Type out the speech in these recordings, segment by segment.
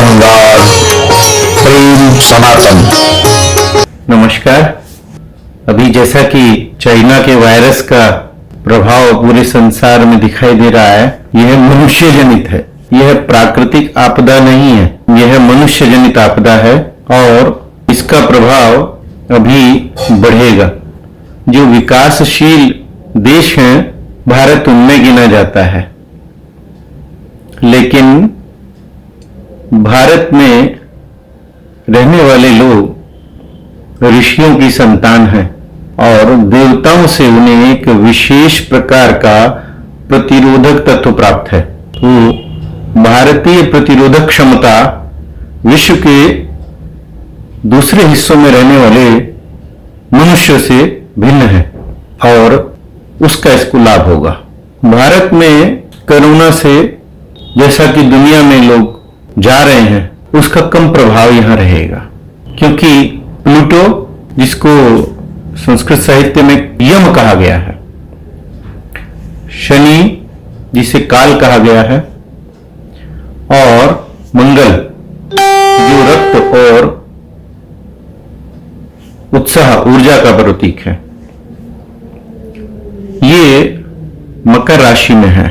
अहंकार, प्रेम सनातन। नमस्कार। अभी जैसा कि चाइना के वायरस का प्रभाव पूरे संसार में दिखाई दे रहा है, यह मनुष्य जनित है। यह प्राकृतिक आपदा नहीं है, यह मनुष्य जनित आपदा है और इसका प्रभाव अभी बढ़ेगा। जो विकासशील देश हैं, भारत उनमें गिना जाता है, लेकिन भारत में रहने वाले लोग ऋषियों की संतान हैं और देवताओं से उन्हें एक विशेष प्रकार का प्रतिरोधक तत्व प्राप्त है। तो भारतीय प्रतिरोधक क्षमता विश्व के दूसरे हिस्सों में रहने वाले मनुष्य से भिन्न है और उसका इसको लाभ होगा। भारत में कोरोना से जैसा कि दुनिया में लोग जा रहे हैं, उसका कम प्रभाव यहां रहेगा, क्योंकि प्लूटो, जिसको संस्कृत साहित्य में यम कहा गया है, शनि जिसे काल कहा गया है, और मंगल जो रक्त और उत्साह ऊर्जा का प्रतीक है, ये मकर राशि में है।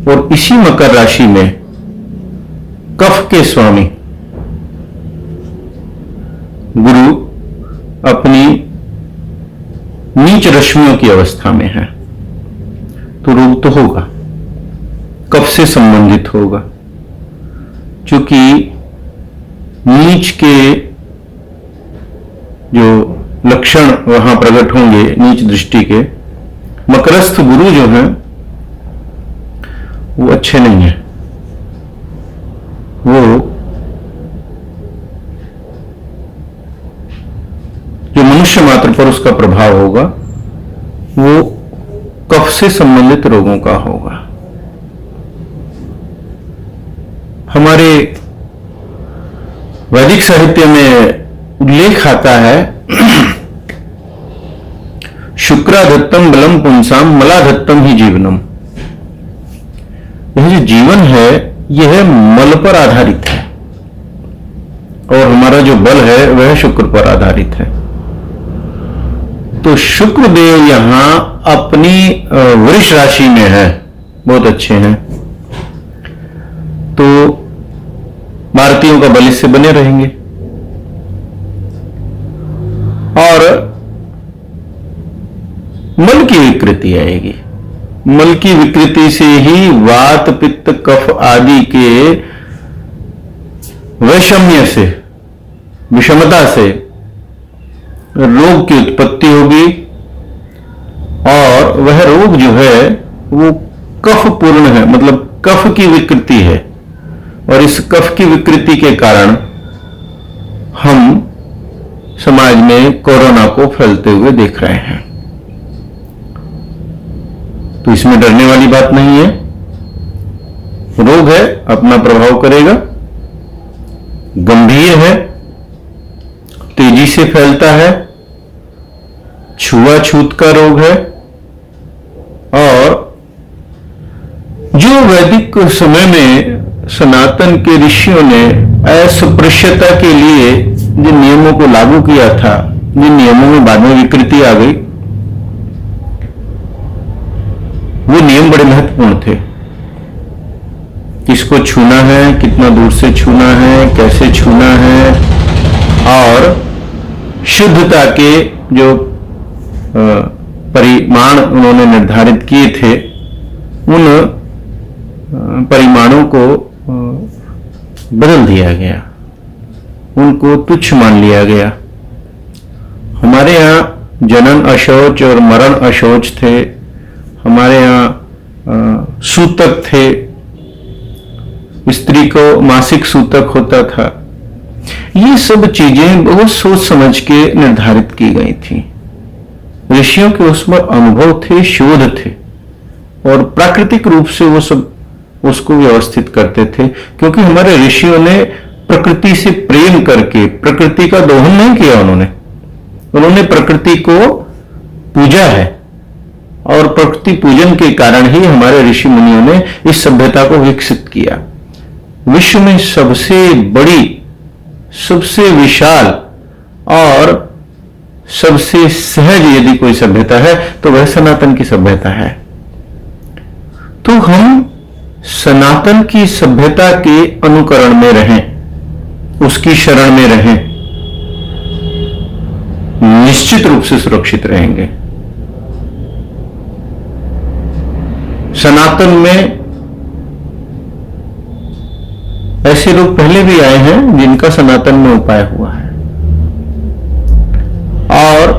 और इसी मकर राशि में कफ के स्वामी गुरु अपनी नीच रश्मियों की अवस्था में है, तो रोग तो होगा, कफ से संबंधित होगा। क्योंकि नीच के जो लक्षण वहां प्रकट होंगे, नीच दृष्टि के, मकरस्थ गुरु जो हैं वो अच्छे नहीं है। वो जो मनुष्य मात्र पर उसका प्रभाव होगा, वो कफ से संबंधित रोगों का होगा। हमारे वैदिक साहित्य में उल्लेख आता है, शुक्राधत्तम बलम पुंसाम मलाधत्तम ही जीवनम। यह जो जीवन है, यह मल पर आधारित है और हमारा जो बल है वह शुक्र पर आधारित है। तो शुक्र देव यहां अपनी वृष राशि में है, बहुत अच्छे हैं, तो भारतीयों का बल इससे बने रहेंगे। और मल की विकृति आएगी। मल की विकृति से ही वात, पित्त, कफ आदि के वैषम्य से, विषमता से रोग की उत्पत्ति होगी और वह रोग जो है वो कफ पूर्ण है, मतलब कफ की विकृति है। और इस कफ की विकृति के कारण हम समाज में कोरोना को फैलते हुए देख रहे हैं। तो इसमें डरने वाली बात नहीं है। रोग है, अपना प्रभाव करेगा, गंभीर है, तेजी से फैलता है, छुआछूत का रोग है। और जो वैदिक समय में सनातन के ऋषियों ने अस्पृश्यता के लिए जिन नियमों को लागू किया था, जिन नियमों में बाद में विकृति आ गई, वो नियम बड़े महत्वपूर्ण थे। किसको छूना है, कितना दूर से छूना है, कैसे छूना है, और शुद्धता के जो परिमाण उन्होंने निर्धारित किए थे, उन परिमाणों को बदल दिया गया, उनको तुच्छ मान लिया गया। हमारे यहाँ जनन अशौच और मरण अशौच थे, हमारे यहाँ सूतक थे, स्त्री को मासिक सूतक होता था। ये सब चीजें बहुत सोच समझ के निर्धारित की गई थी। ऋषियों के उसमें अनुभव थे, शोध थे, और प्राकृतिक रूप से वो सब उसको व्यवस्थित करते थे। क्योंकि हमारे ऋषियों ने प्रकृति से प्रेम करके प्रकृति का दोहन नहीं किया, उन्होंने प्रकृति को पूजा है, और प्रकृति पूजन के कारण ही हमारे ऋषि मुनियों ने इस सभ्यता को विकसित किया। विश्व में सबसे बड़ी, सबसे विशाल और सबसे सहज यदि कोई सभ्यता है तो वह सनातन की सभ्यता है। तो हम सनातन की सभ्यता के अनुकरण में रहें, उसकी शरण में रहें, निश्चित रूप से सुरक्षित रहेंगे। सनातन में ऐसे लोग पहले भी आए हैं जिनका सनातन में उपाय हुआ है, और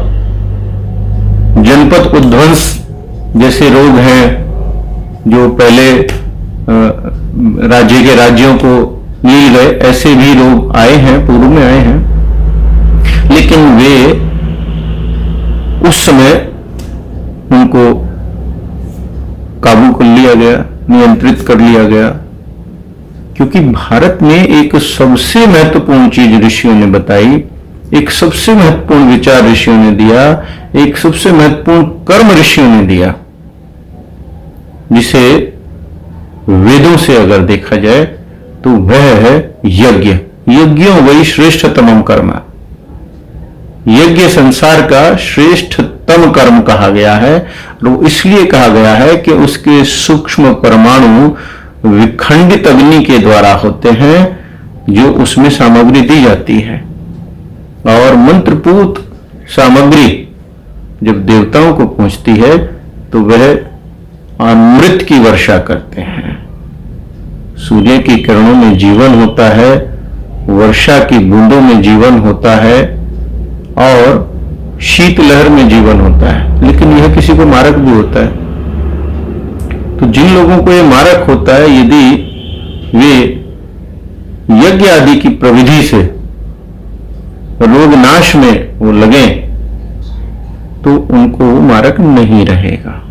जनपद उद्ध्वंस जैसे रोग हैं जो पहले राज्य के राज्यों को मिल गए, ऐसे भी लोग आए हैं, पूर्व में आए हैं, लेकिन वे उस समय उनको काबू कर लिया गया, नियंत्रित कर लिया गया, क्योंकि भारत में एक सबसे महत्वपूर्ण चीज ऋषियों ने बताई, एक सबसे महत्वपूर्ण विचार ऋषियों ने दिया, एक सबसे महत्वपूर्ण कर्म ऋषियों ने दिया, जिसे वेदों से अगर देखा जाए तो वह है यज्ञ। यज्ञों वही श्रेष्ठतम कर्म। यज्ञ संसार का श्रेष्ठतम कर्म कहा गया है, और वो इसलिए कहा गया है कि उसके सूक्ष्म परमाणु विखंडित अग्नि के द्वारा होते हैं, जो उसमें सामग्री दी जाती है, और मंत्रपूत सामग्री जब देवताओं को पहुंचती है तो वह अमृत की वर्षा करते हैं। सूर्य की किरणों में जीवन होता है, वर्षा की बूंदों में जीवन होता है, और शीतलहर में जीवन होता है, लेकिन यह किसी को मारक भी होता है। तो जिन लोगों को यह मारक होता है, यदि वे यज्ञ आदि की प्रविधि से रोग नाश में वो लगे तो उनको मारक नहीं रहेगा।